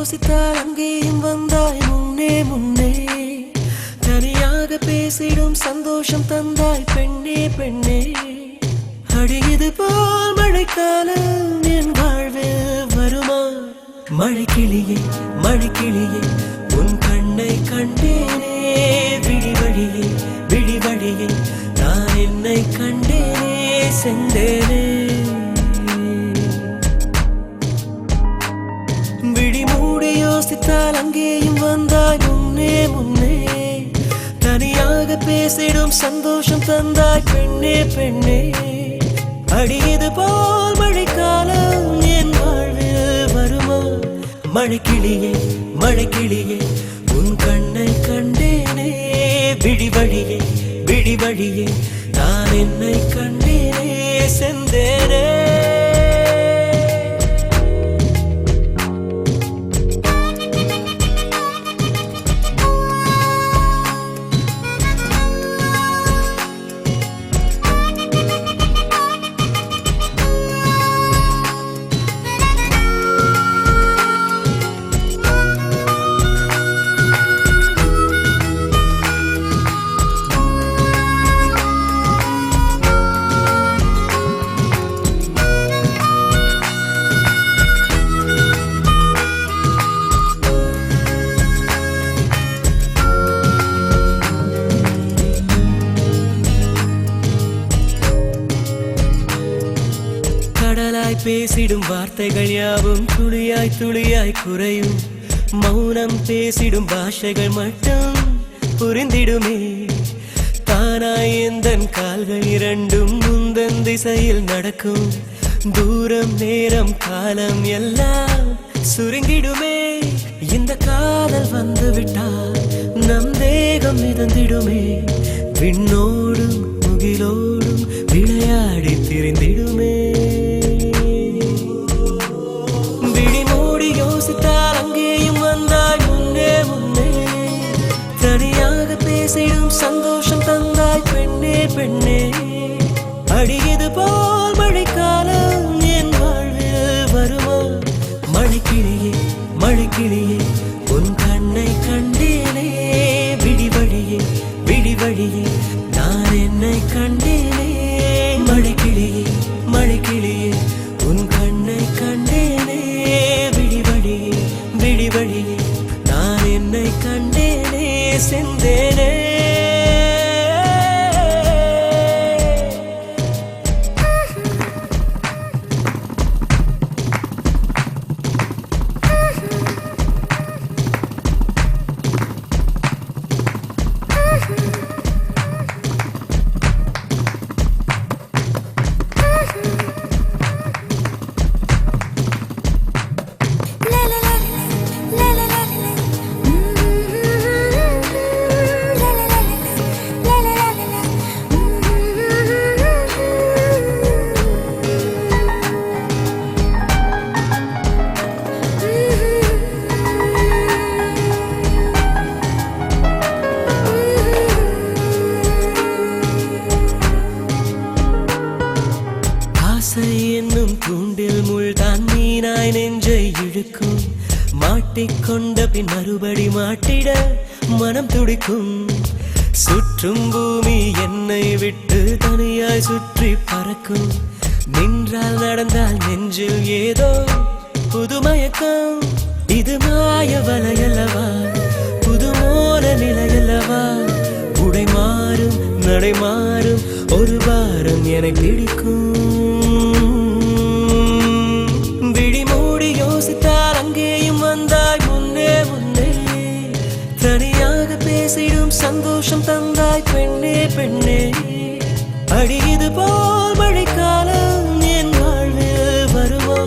யோசித்தால் அங்கேயும் வந்தாய் முன்னே முன்னே. தனியாக பேசிடும் சந்தோஷம் தந்தாய் பெண்ணே பெண்ணே. அடியது போல் மழைக்காலம் என் வாழ்வில் வருமா? மழைக்கிளியே மழைக்கிளியே உன் கண்ணை கண்டேனே. விழிவழியே விழிவழியே நான் என்னை கண்டேனே சென்றேனே. விழி மூடி யோசித்தால் அங்கேயும் வந்தாய் முன்னே முன்னே. தனியாக பேசிடும் சந்தோஷம் தந்தாய் பெண்ணே பெண்ணே. அடியது போல் மழைக்காலம் என் வாழ்வில் வருமா? மழைக்கிளியே மழைக்கிளியே உன் கண்ணை கண்டேனே. விழிவழியே விழிவழியே நான் என்னை கண்டேனே சென்றேனே. கடலாய் பேசிடும் வார்த்தைகள் யாவும் துளியாய் துளியாய் குறையும். மௌனம் பேசிடும் பாஷைகள் மட்டும் புரிந்திடுமே. தானாய் எந்தன் கால்கள் இரண்டும் முந்தன் திசையில் நடக்கும். தூரம் நேரம் காலம் எல்லாம் சுருங்கிடுமே. இந்த காதல் வந்து விட்டால் நம் தேகம் மிதந்திடுமே. விண்ணோடும் முகிலோடும் விளையாடி திரிந்திடுமே. யோசித்தால் அங்கேயும் வந்தாய் முன்னே முன்னே. தனியாக பேசிடும் சந்தோஷம் தந்தாய் பெண்ணே பெண்ணே. அடியது போல் மழைக்காலம் என் வாழ்வில் வருமா? மழைக்கிளியே மழைக்கிளியே உன் கண்ணை கண்டேனே. விழிவழியே விழிவழியே நான் என்னை கண்டேனே. மழைக்கிளியே மழைக்கிளியே உன் கண்ணை கண்டேனே. விழிவழியே நான் என்னை கண்டேனே சென்றேனே. என்னும் தூண்டில் முள்தான் மீனாய் நெஞ்சை இழுக்கும். மாட்டிக்கொண்ட பின் மறுபடி மாட்டிட மனம் துடிக்கும். சுற்றும் பூமி என்னை விட்டு தனியாய் சுற்றி பறக்கும். நின்றால் நடந்தால் நெஞ்சில் ஏதோ புதுமயக்கம். இது மாய வலையல்லவா புதுமோல நிலையல்லவா? உடை மாறும் நடை மாறும் ஒரு வாரம் என பிடிக்கும். யோசித்தால் அங்கேயும் வந்தாய் முன்னே முன்னே. தனியாக பேசிடும் சந்தோஷம் தந்தாய் பெண்ணே பெண்ணே. அடியது போல் மழைக்காலம் என் வாழ்வில் வருமா?